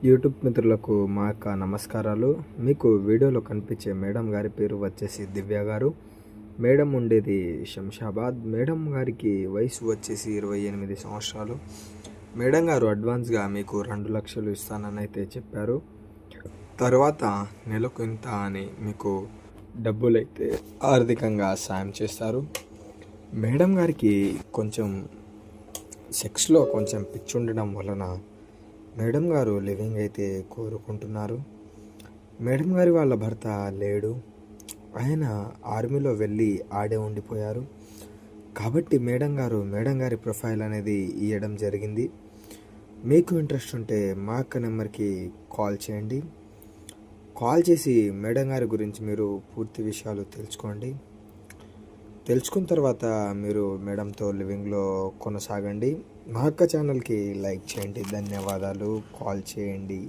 YouTube మిత్రులకు మా యొక్క నమస్కారాలు. మీకు వీడియోలో కనిపించే మేడం గారి పేరు వచ్చేసి దివ్య గారు. మేడం ఉండేది శంషాబాద్. మేడం గారికి వయసు వచ్చేసి 28 సంవత్సరాలు. మేడం గారు అడ్వాన్స్గా మీకు 2 లక్షలు ఇస్తానని అయితే చెప్పారు. తర్వాత నెలకు ఇంత అని మీకు డబ్బులైతే ఆర్థికంగా సాయం చేస్తారు. మేడం గారికి కొంచెం సెక్స్లో కొంచెం పిచ్చి ఉండడం వలన మేడం గారు లివింగ్ అయితే కోరుకుంటున్నారు. మేడం గారి వాళ్ళ భర్త లేడు, ఆయన ఆర్మీలో వెళ్ళి ఆడే ఉండిపోయారు. కాబట్టి మేడం గారి ప్రొఫైల్ అనేది ఇవ్వడం జరిగింది. మీకు ఇంట్రెస్ట్ ఉంటే మా అక్క నెంబర్కి కాల్ చేయండి. కాల్ చేసి మేడం గారి గురించి మీరు పూర్తి విషయాలు తెలుసుకున్న తర్వాత మీరు మేడంతో లివింగ్లో కొనసాగండి. మా అక్క ఛానల్కి లైక్ చేయండి. ధన్యవాదాలు. కాల్ చేయండి.